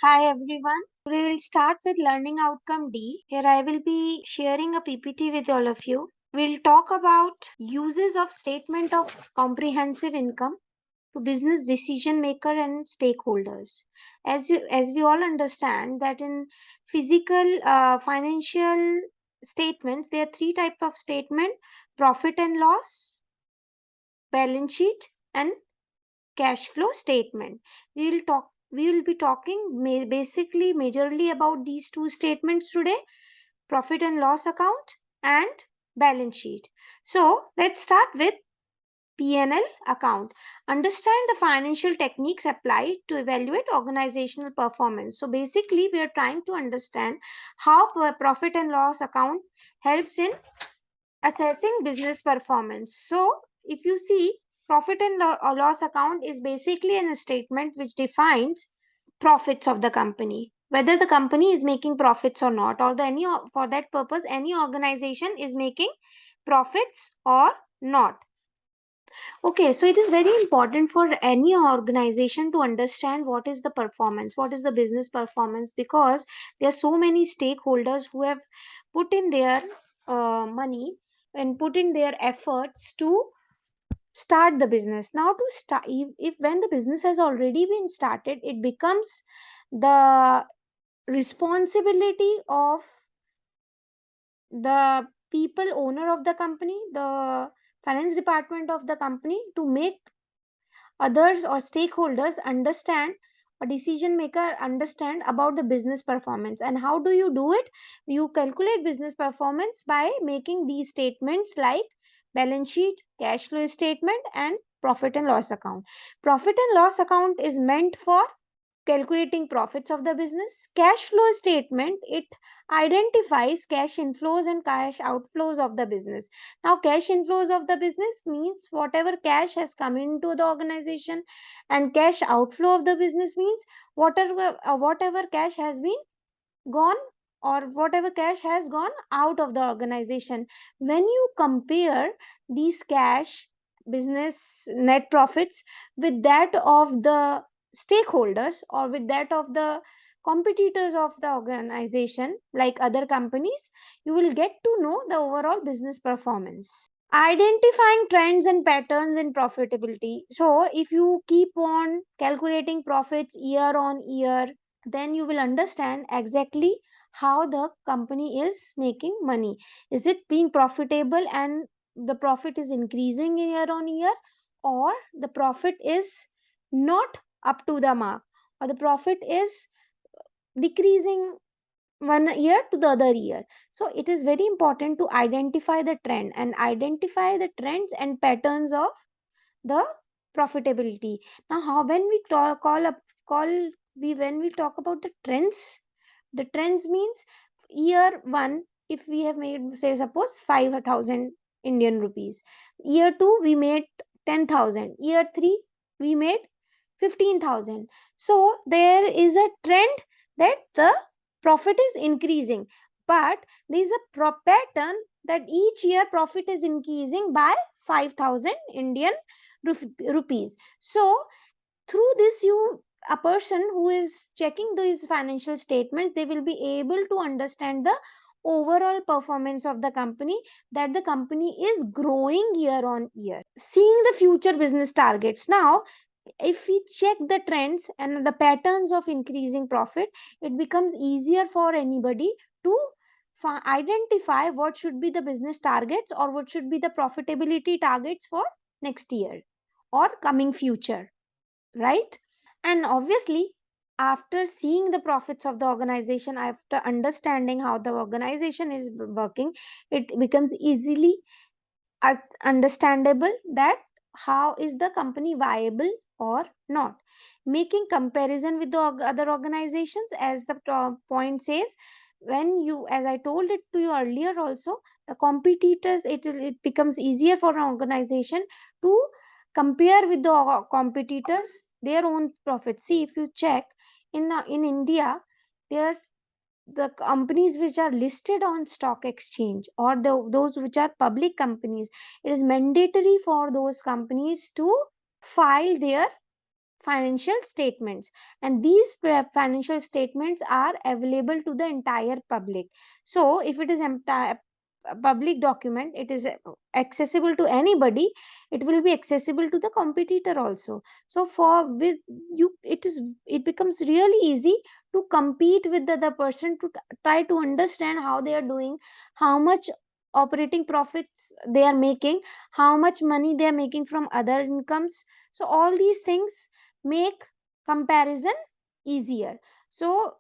Hi everyone. Today we'll start with learning outcome D. Here I will be sharing a PPT with all of you. We'll talk about uses of statement of comprehensive income to business decision maker and stakeholders. As we all understand that in physical financial statements there are three types of statement: profit and loss, balance sheet, and cash flow statement. We will be talking basically majorly about these two statements today: profit and loss account and balance sheet. So let's start with P&L account. Understand the financial techniques applied to evaluate organizational performance. So basically we are trying to understand how profit and loss account helps in assessing business performance. So, if you see, profit and loss account is basically a statement which defines profits of the company, whether the company is making profits or not, or for that purpose any organization is making profits or not. Okay, so it is very important for any organization to understand what is the performance, what is the business performance, because there are so many stakeholders who have put in their money and put in their efforts to start the business. Now, to start, if when the business has already been started, it becomes the responsibility of the people owner of the company, the finance department of the company, to make others or stakeholders understand, a decision maker understand about the business performance. And how do you do it? You calculate business performance by making these statements like balance sheet, cash flow statement, and profit and loss account. Profit and loss account is meant for calculating profits of the business. Cash flow statement, it identifies cash inflows and cash outflows of the business. Now cash inflows of the business means whatever cash has come into the organization, and cash outflow of the business means whatever cash has been gone, or whatever cash has gone out of the organization. When you compare these cash business net profits with that of the stakeholders, or with that of the competitors of the organization like other companies, you will get to know the overall business performance. Identifying trends and patterns in profitability. So if you keep on calculating profits year on year, then you will understand exactly how the company is making money. Is it being profitable and the profit is increasing year on year, or the profit is not up to the mark, or the profit is decreasing one year to the other year. So it is very important to identify the trend and identify the trends and patterns of the profitability. Now how when we call we when we talk about the trends, the trends means year 1, if we have made, say suppose, 5,000 Indian rupees, year 2 we made 10,000, year 3 we made 15,000. So there is a trend that the profit is increasing, but there is a pattern that each year profit is increasing by 5,000 Indian rupees. So through this, you a person who is checking these financial statements, they will be able to understand the overall performance of the company, that the company is growing year on year. Seeing the future business targets. Now if we check the trends and the patterns of increasing profit, it becomes easier for anybody to identify what should be the business targets, or what should be the profitability targets for next year or coming future, right? And obviously, after seeing the profits of the organization, after understanding how the organization is working, it becomes easily understandable that how is the company viable or not. Making comparison with the other organizations, as the point says, when you, as I told it to you earlier also, the competitors, it becomes easier for an organization to compare with the competitors their own profits. See, if you check in India, there are the companies which are listed on stock exchange, or those which are public companies, it is mandatory for those companies to file their financial statements, and these financial statements are available to the entire public. So if it is a public document, it is accessible to anybody, it will be accessible to the competitor also. So for with you, it becomes really easy to compete with the other person, to try to understand how they are doing, how much operating profits they are making, how much money they are making from other incomes. So all these things make comparison easier. So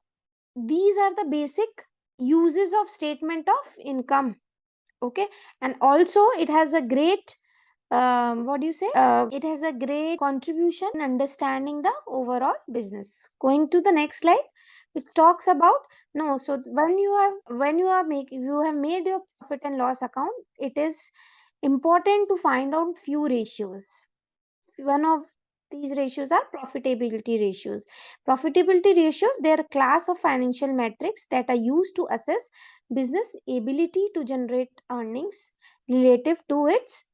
these are the basic uses of statement of income. Okay, and also it has a great what do you say it has a great contribution in understanding the overall business. Going to the next slide, which talks about, no, so when you are making, you have made your profit and loss account, it is important to find out few ratios. One of these ratios are profitability ratios. Profitability ratios, they are a class of financial metrics that are used to assess business ability to generate earnings relative to its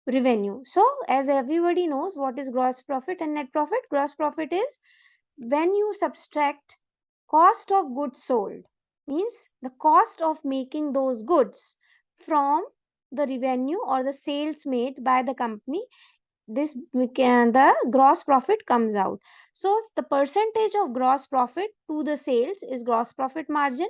revenue. So as everybody knows, what is gross profit and net profit? Gross profit is when you subtract cost of goods sold, means the cost of making those goods, from the revenue or the sales made by the company. This we can, the gross profit comes out. So the percentage of gross profit to the sales is gross profit margin,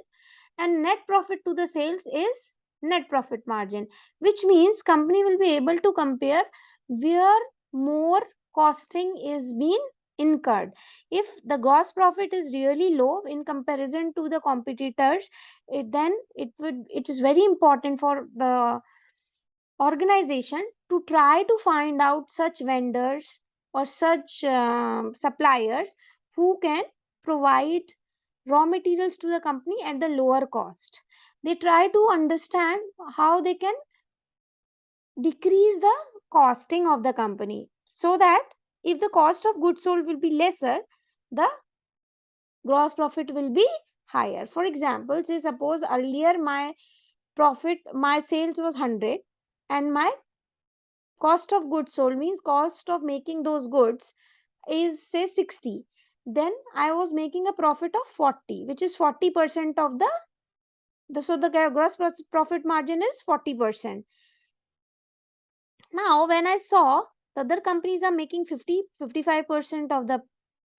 and net profit to the sales is net profit margin, which means company will be able to compare where more costing is being incurred. If the gross profit is really low in comparison to the competitors, then it is very important for the organization to try to find out such vendors or such suppliers who can provide raw materials to the company at the lower cost. They try to understand how they can decrease the costing of the company, so that if the cost of goods sold will be lesser, the gross profit will be higher. For example, say suppose earlier my sales was 100, and my cost of goods sold, means cost of making those goods, is say 60, then I was making a profit of 40, which is 40% of the so the gross profit margin is 40%. Now when I saw the other companies are making 55% of the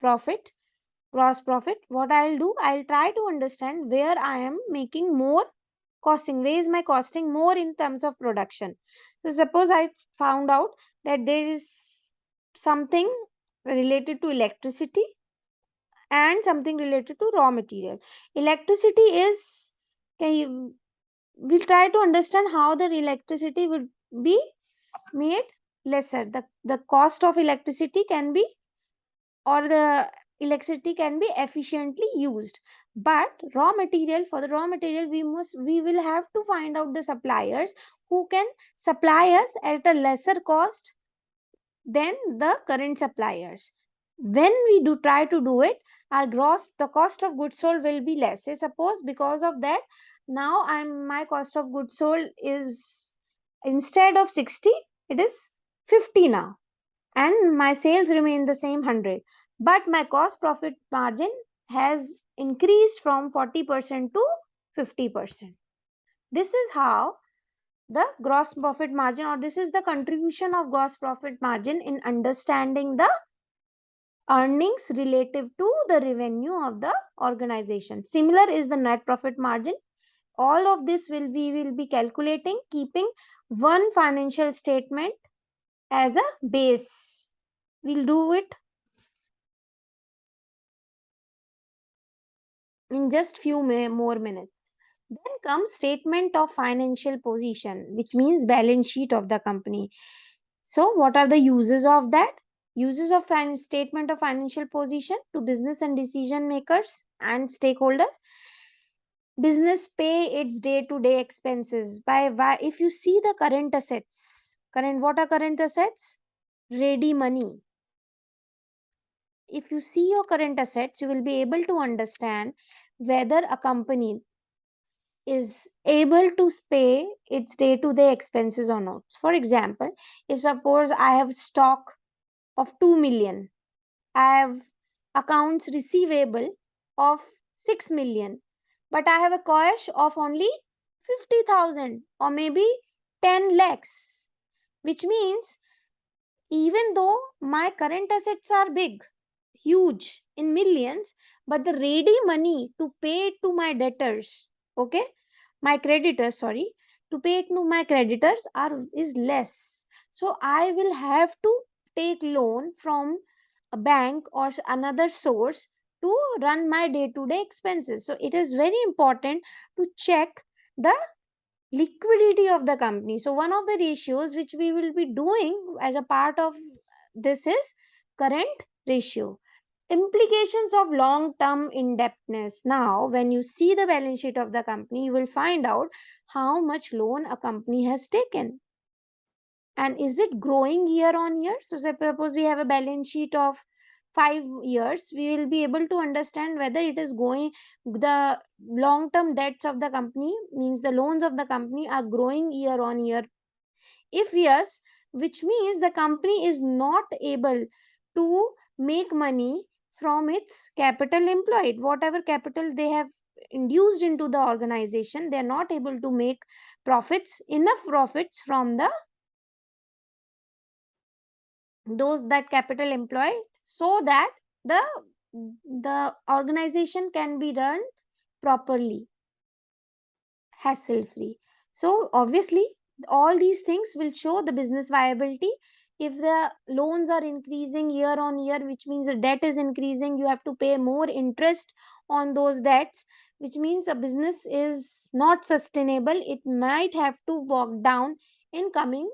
profit, gross profit, what I'll do, I'll try to understand where I am making more costing, where is my costing more in terms of production. So suppose I found out that there is something related to electricity and something related to raw material. Electricity is, we'll try to understand how the electricity will be made lesser. The cost of electricity can be, or the electricity can be efficiently used. But raw material, for the raw material, we will have to find out the suppliers who can supply us at a lesser cost than the current suppliers. When we do try to do it, our gross, the cost of goods sold will be less. Say suppose because of that, now my cost of goods sold is, instead of 60, it is 50 now, and my sales remain the same 100, but my cost profit margin has increased from 40% to 50%. This is how the gross profit margin, or this is the contribution of gross profit margin in understanding the earnings relative to the revenue of the organization. Similar is the net profit margin. All of this we will be calculating keeping one financial statement as a base. We'll do it in just few more minutes. Then comes statement of financial position, which means balance sheet of the company. So what are the uses of that? Uses of statement of financial position to business and decision makers and stakeholders. Business pay its day to day expenses by, if you see the current assets, what are current assets? Ready money. If you see your current assets, you will be able to understand whether a company is able to pay its day-to-day expenses or not. For example, if suppose I have stock of 2 million, I have accounts receivable of 6 million, but I have a cash of only 50,000 or maybe 10 lakhs, which means even though my current assets are big, huge in millions, but the ready money to pay to my debtors, okay, my creditors, sorry, to pay to my creditors are is less. So I will have to take loan from a bank or another source to run my day to day expenses. So it is very important to check the liquidity of the company. So one of the ratios which we will be doing as a part of this is current ratio. Implications of long term indebtedness. Now when you see the balance sheet of the company, you will find out how much loan a company has taken, and is it growing year on year. So suppose we have a balance sheet of 5 years, we will be able to understand whether it is going, the long term debts of the company, means the loans of the company, are growing year on year. If yes, which means the company is not able to make money from its capital employed, whatever capital they have induced into the organization, they are not able to make profits, enough profits from the those that capital employed, so that the the organization can be run properly, hassle free. So obviously all these things will show the business viability. If the loans are increasing year on year, which means the debt is increasing, you have to pay more interest on those debts, which means the business is not sustainable, it might have to walk down in coming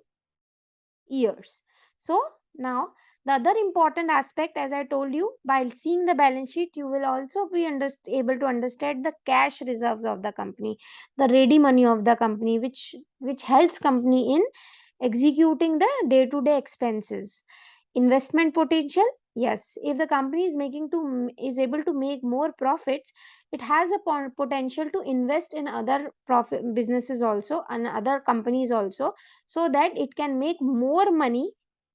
years. So now the other important aspect, as I told you, while seeing the balance sheet, you will also be able to understand the cash reserves of the company, the ready money of the company, which helps company in executing the day to day expenses. Investment potential. Yes, if the company is is able to make more profits, it has a potential to invest in other profit businesses also and other companies also, so that it can make more money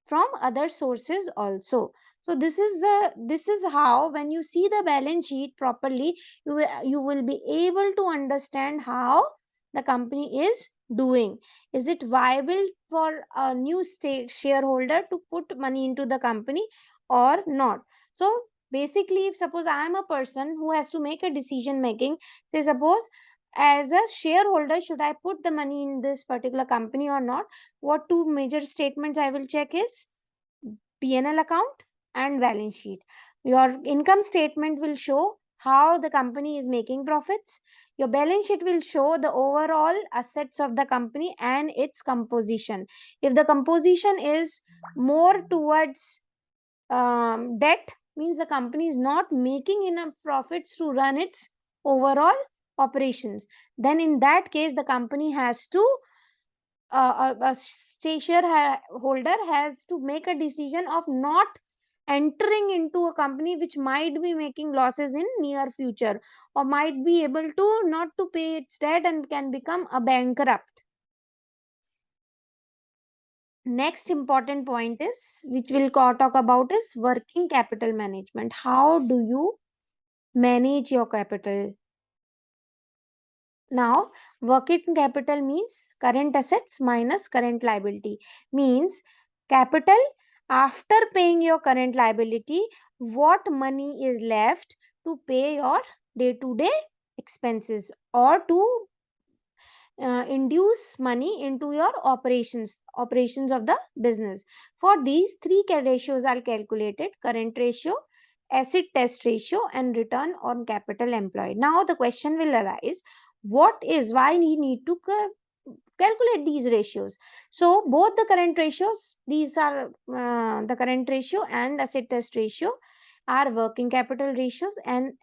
from other sources also. So this is how, when you see the balance sheet properly, you will be able to understand how the company is doing. Is it viable for a new shareholder to put money into the company or not? So basically, if suppose I am a person who has to make a decision making, say suppose as a shareholder, should I put the money in this particular company or not, what two major statements I will check is P&L account and balance sheet. Your income statement will show how the company is making profits. Your balance sheet will show the overall assets of the company and its composition. If the composition is more towards debt, means the company is not making enough profits to run its overall operations, then in that case the company has to holder has to make a decision of not entering into a company which might be making losses in near future, or might be able to not to pay its debt and can become a bankrupt. Next important point is, which we'll talk about, is working capital management. How do you manage your capital? Now, working capital means current assets minus current liability. Means capital after paying your current liability, what money is left to pay your day to day expenses, or to induce money into your operations of the business. For these three ratios are calculated: current ratio, acid test ratio, and return on capital employed. Now the question will arise, what is why we need to calculate these ratios? So both the current ratios, these are the current ratio and asset test ratio, are working capital ratios, and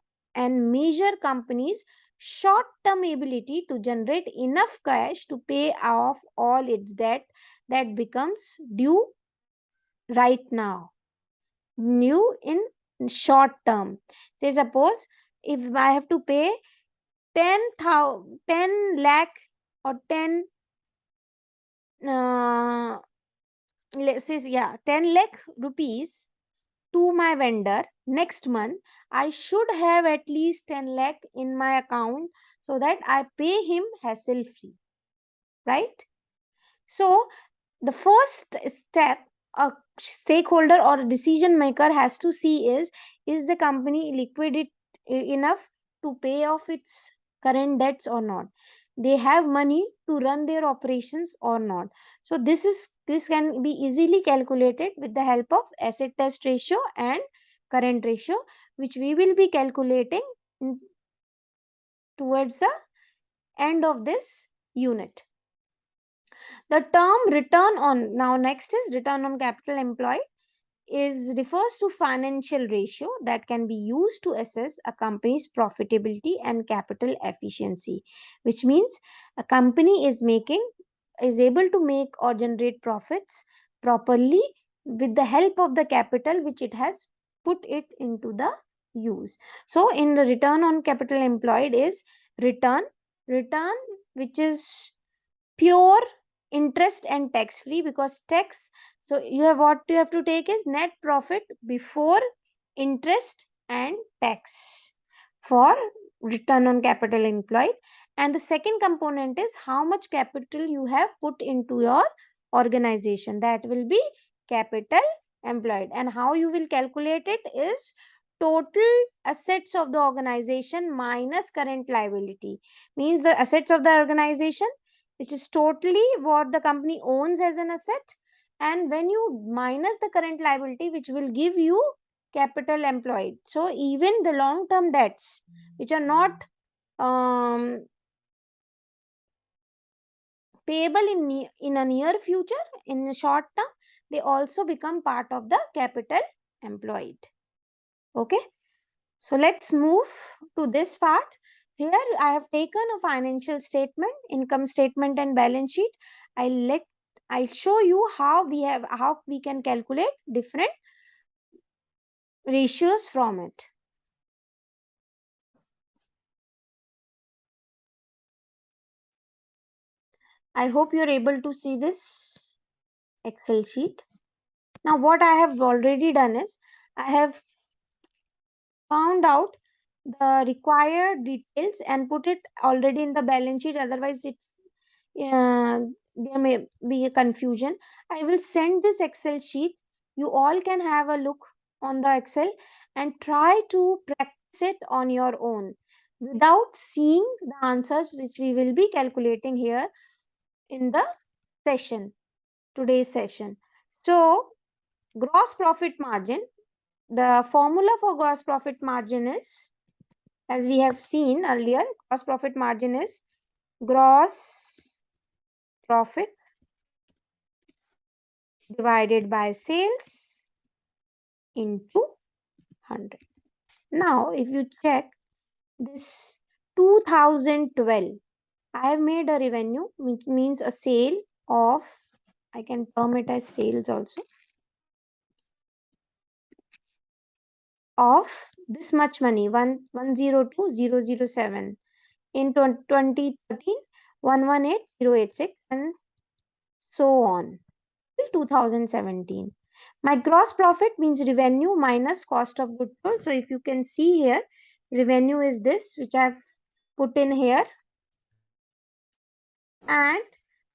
measure companies short term ability to generate enough cash to pay off all its debt that becomes due right now, new in short term. Say suppose if I have to pay 10 lakh or 10 let's say, yeah, 10 lakh rupees to my vendor next month, I should have at least 10 lakh in my account so that I pay him hassle free, right? So the first step a stakeholder or a decision maker has to see is the company liquid enough to pay off its current debts or not, they have money to run their operations or not. So this can be easily calculated with the help of asset test ratio and current ratio, which we will be calculating towards the end of this unit. The term return on, now next is return on capital employed, is refers to financial ratio that can be used to assess a company's profitability and capital efficiency, which means a company is able to make or generate profits properly with the help of the capital which it has put it into the use. So in the return on capital employed is return which is pure interest and tax free, because tax, so you have, what you have to take is net profit before interest and tax for return on capital employed. And the second component is how much capital you have put into your organization, that will be capital employed. And how you will calculate it is total assets of the organization minus current liability, means the assets of the organization, which is totally what the company owns as an asset, and when you minus the current liability, which will give you capital employed. So even the long term debts which are not payable in a near future, in the short term, they also become part of the capital employed. Okay, so let's move to this part. Here I have taken a financial statement, income statement and balance sheet. I'll show you how we can calculate different ratios from it. I hope you're able to see this Excel sheet. Now what I have already done is I have found out the required details and put it already in the balance sheet, otherwise there may be a confusion. I will send this Excel sheet. You all can have a look on the Excel and try to practice it on your own without seeing the answers which we will be calculating here in the session, today's session. So, gross profit margin, the formula for gross profit margin is, as we have seen earlier, gross profit margin is gross profit divided by sales into 100. Now, if you check this 2012, I have made a revenue, which means a sale of, I can term it as sales also, of this much money, 1,102,007. In 2013, 118,086, and so on till 2017. My gross profit means revenue minus cost of goods sold. So if you can see here, revenue is this, which I've put in here, and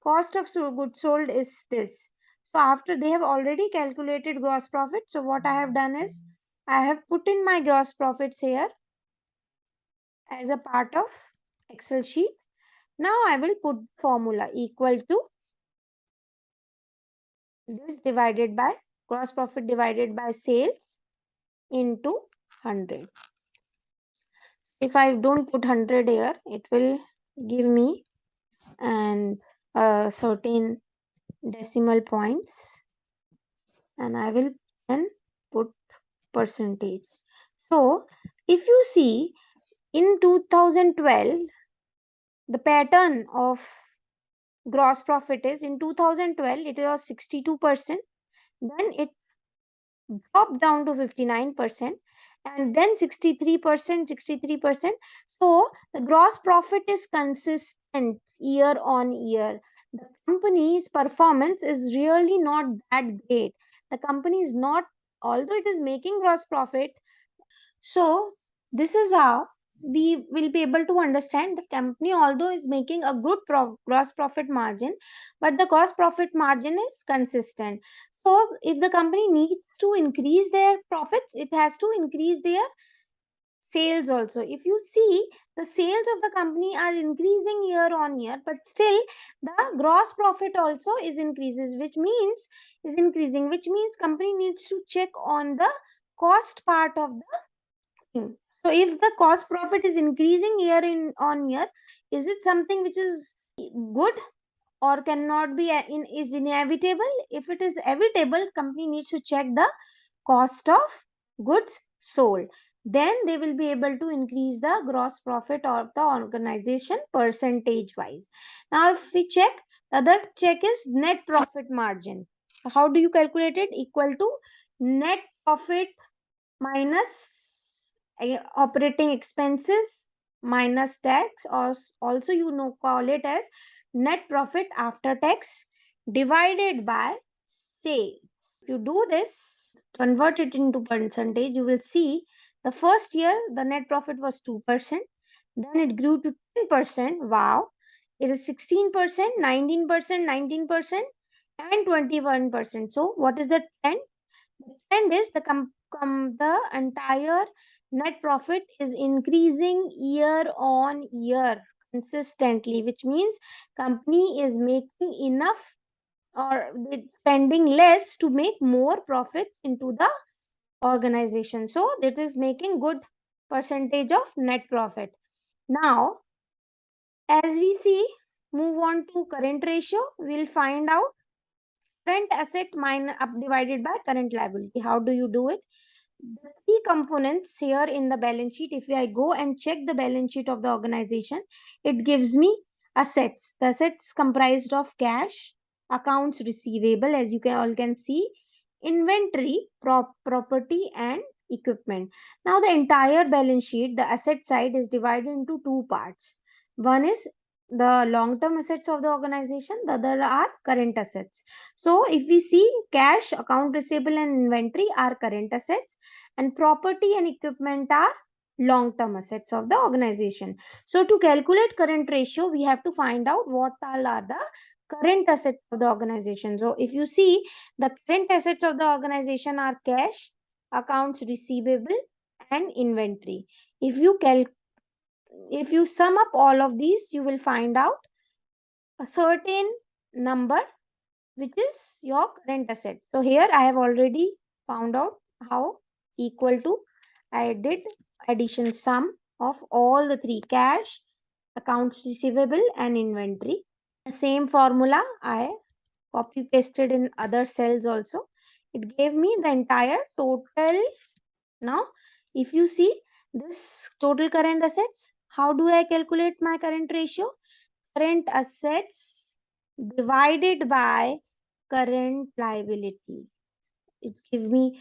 cost of goods sold is this. So after they have already calculated gross profit, so what I have done is I have put in my gross profits here as a part of Excel sheet. Now I will put formula equal to this divided by gross profit divided by sales into 100. If I don't put 100 here, it will give me and certain decimal points, and I will then put percentage. So if you see in 2012, the pattern of gross profit is in 2012 it was 62%, then it dropped down to 59%, and then 63%, 63%. So the gross profit is consistent year on year. The company's performance is really not that great. The company is not although it is making gross profit. So this is how we will be able to understand the company although is making a good gross profit margin, but the gross profit margin is consistent. So if the company needs to increase their profits, it has to increase their sales also. If you see, the sales of the company are increasing year on year, but still the gross profit also is increasing, which means company needs to check on the cost part of the thing. So if the cost profit is increasing year in on year, is it something which is good or cannot be is inevitable? If it is evitable, company needs to check the cost of goods sold. Then they will be able to increase the gross profit of the organization percentage wise. Now if we check, the other check is net profit margin. How do you calculate it? Equal to net profit minus operating expenses minus tax, or also call it as net profit after tax divided by sales. If you do this, convert it into percentage, you will see the first year the net profit was 2%, then it grew to 10%. Wow, it is 16%, 19%, 19%, and 21%. So what is the trend? Trend is the entire net profit is increasing year on year consistently, which means company is making enough or spending less to make more profit into the organization. So it is making good percentage of net profit. Now, as we see, move on to current ratio, we'll find out current asset minus up divided by current liability. How do you do it? The key components here in the balance sheet, if I go and check the balance sheet of the organization, it gives me assets. The assets comprised of cash, accounts receivable, as you can all can see, inventory, property, and equipment. Now the entire balance sheet, the asset side is divided into two parts. One is the long term assets of the organization, the other are current assets. So if we see, cash, account receivable, and inventory are current assets, and property and equipment are long term assets of the organization. So to calculate current ratio, we have to find out what all are the current assets of the organization. So if you see, the current assets of the organization are cash, accounts receivable, and inventory. If you sum up all of these, you will find out a certain number which is your current asset. So here I have already found out how. Equal to, I did addition sum of all the three: cash, accounts receivable, and inventory. Same formula I copy pasted in other cells also. It gave me the entire total. Now if you see this total current assets, how do I calculate my current ratio? Current assets divided by current liability. It gives me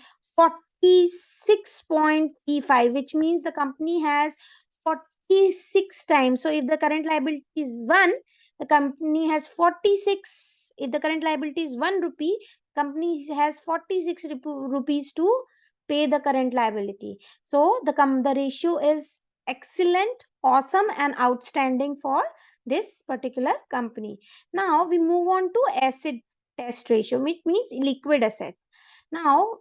46.35, which means the company has 46 times. So if the current liability is 1, the company has 46. If the current liability is 1 rupee, company has 46 rupees to pay the current liability. So the ratio is excellent, awesome, and outstanding for this particular company. Now we move on to acid test ratio, which means liquid asset. Now,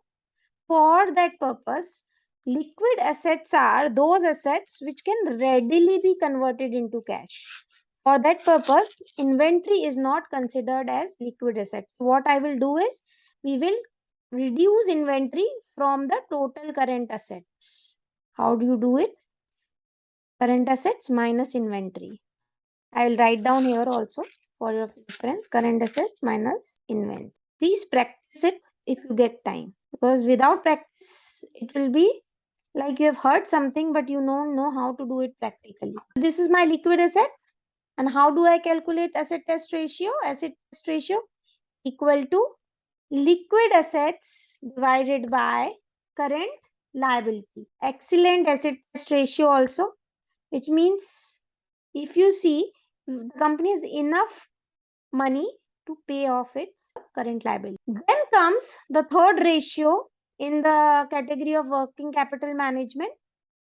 for that purpose, liquid assets are those assets which can readily be converted into cash. For that purpose, inventory is not considered as liquid asset. What I will do is, we will reduce inventory from the total current assets. How do you do it? Current assets minus inventory. I will write down here also for your reference: current assets minus inventory. Please practice it if you get time, because without practice it will be like you have heard something but you don't know how to do it practically. This is my liquid asset, and how do I calculate asset test ratio? Asset test ratio equal to liquid assets divided by current liability. Excellent asset test ratio also, which means if you see, the company has enough money to pay off its current liability. Then comes the third ratio, in the category of working capital management,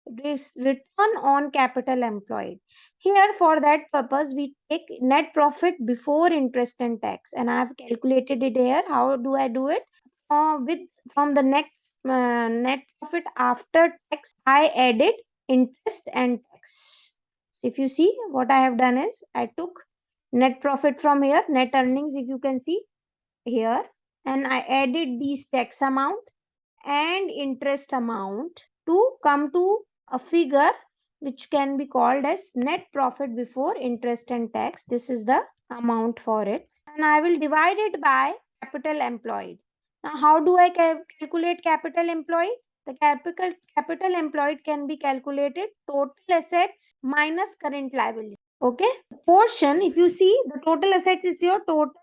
this return on capital employed. Here, for that purpose, we take net profit before interest and tax, and I have calculated it here. How do I do it? With from the net profit after tax, I added interest and tax. If you see, what I have done is I took net profit from here, net earnings, if you can see here, and I added these tax amount and interest amount to come to a figure which can be called as net profit before interest and tax. This is the amount for it, and I will divide it by capital employed. Now, how do I calculate capital employed? The capital employed can be calculated total assets minus current liability. Okay, portion, if you see, the total assets is your total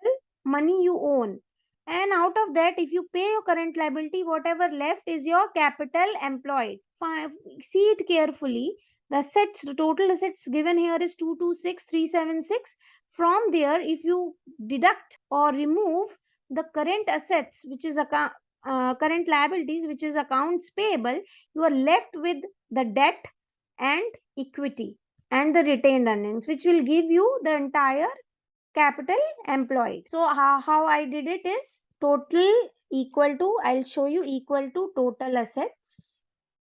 money you own, and out of that, if you pay your current liability, whatever left is your capital employed. See it carefully. The assets, the total assets given here is 226376. From there, if you deduct or remove the current assets, which is current liabilities, which is accounts payable, you are left with the debt and equity and the retained earnings, which will give you the entire capital employed. So how I did it is total equal to, I'll show you, equal to total assets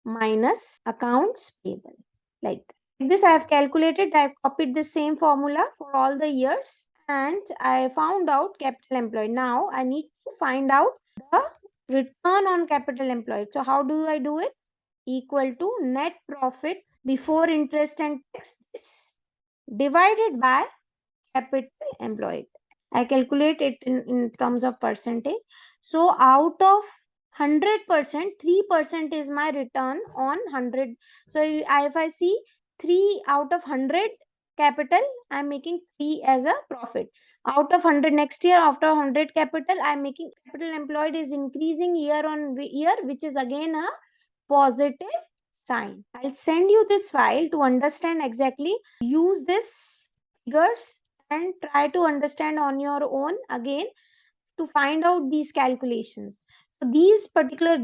minus accounts payable. Like that. Like this I have calculated, I have copied the same formula for all the years, and I found out capital employed. Now I need to find out the return on capital employed. So how do I do it? Equal to net profit before interest and tax divided by capital employed. I calculate it in terms of percentage. So out of 100%, 3% is my return on 100. So if I see 3 out of 100 capital, I am making 3 as a profit. Out of 100 next year, after 100 capital, I am making capital employed is increasing year on year, which is again a positive sign. I'll send you this file to understand exactly. Use this figures and try to understand on your own again to find out these calculations. So these particular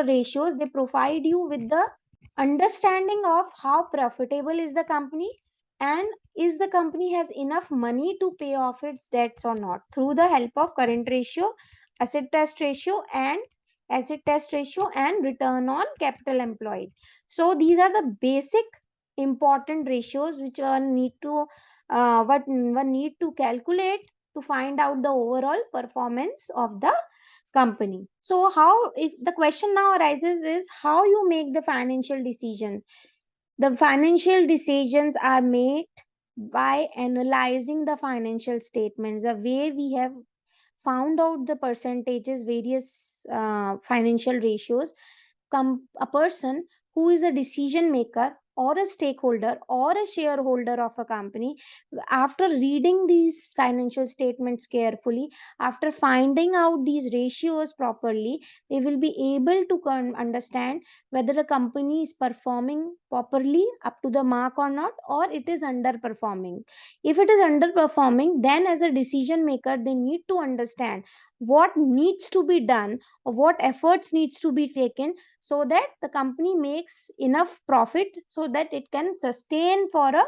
ratios, they provide you with the understanding of how profitable is the company, and is the company has enough money to pay off its debts or not, through the help of current ratio, asset test ratio, and return on capital employed. So these are the basic important ratios which one need to calculate to find out the overall performance of the company. So how, if the question now arises, is how you make the financial decision. The financial decisions are made by analyzing the financial statements, the way we have found out the percentages, various financial ratios. A person who is a decision maker or a stakeholder or a shareholder of a company, after reading these financial statements carefully, after finding out these ratios properly, they will be able to understand whether the company is performing properly up to the mark or not, or it is underperforming. If it is underperforming, then as a decision maker, they need to understand what needs to be done or what efforts needs to be taken, so that the company makes enough profit so that it can sustain for a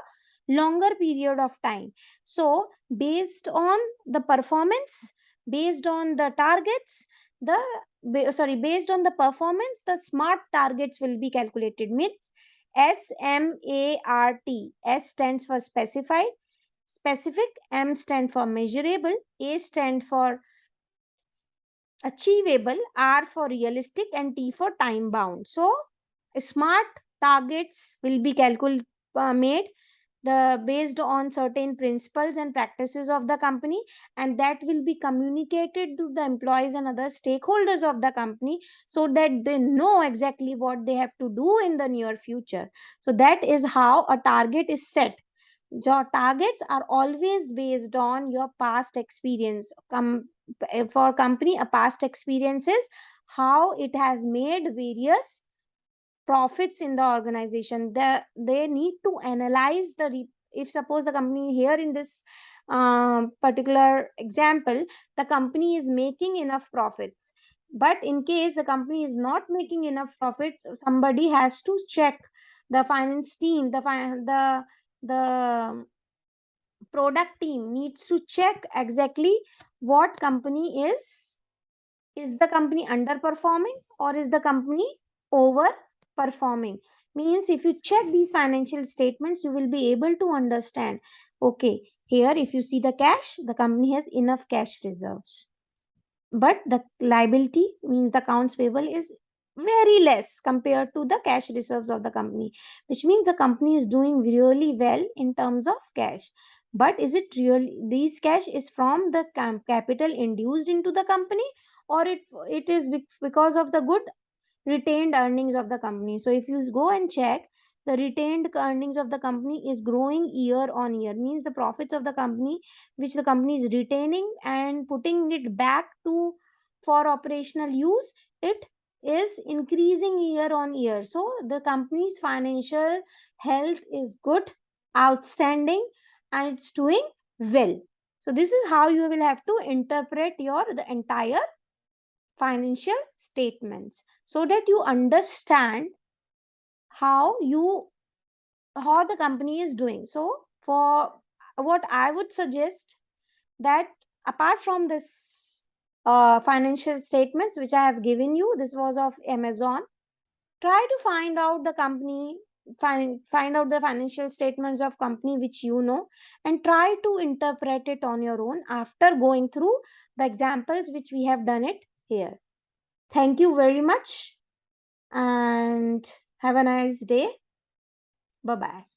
longer period of time. So based on the performance, based on the targets, based on the performance, the smart targets will be calculated. Means SMART. S stands for specified, specific, M stand for measurable, A stand for achievable, R for realistic, and T for time bound. So smart targets will be made the based on certain principles and practices of the company, and that will be communicated to the employees and other stakeholders of the company, so that they know exactly what they have to do in the near future. So that is how a target is set. Your targets are always based on your past experience. For company, a past experiences, how it has made various profits in the organization. They need to analyze if suppose the company here in this particular example, the company is making enough profit, But in case the company is not making enough profit, somebody has to check. The finance team, the product team needs to check exactly what company is the company underperforming or is the company overperforming. Means if you check these financial statements, you will be able to understand, okay, here if you see the cash, the company has enough cash reserves, but the liability, means the accounts payable, is very less compared to the cash reserves of the company, which means the company is doing really well in terms of cash. But is it really these cash is from the capital induced into the company, or it is because of the good retained earnings of the company? So if you go and check, the retained earnings of the company is growing year on year, means the profits of the company which the company is retaining and putting it back to for operational use, it is increasing year on year. So the company's financial health is good, outstanding, and it's doing well. So this is how you will have to interpret your the entire financial statements, so that you understand how you how the company is doing. So for what I would suggest, that apart from this financial statements which I have given you, this was of Amazon, try to find out the company, find out the financial statements of company which you know, and try to interpret it on your own after going through the examples which we have done it here. Thank you very much and have a nice day. Bye bye.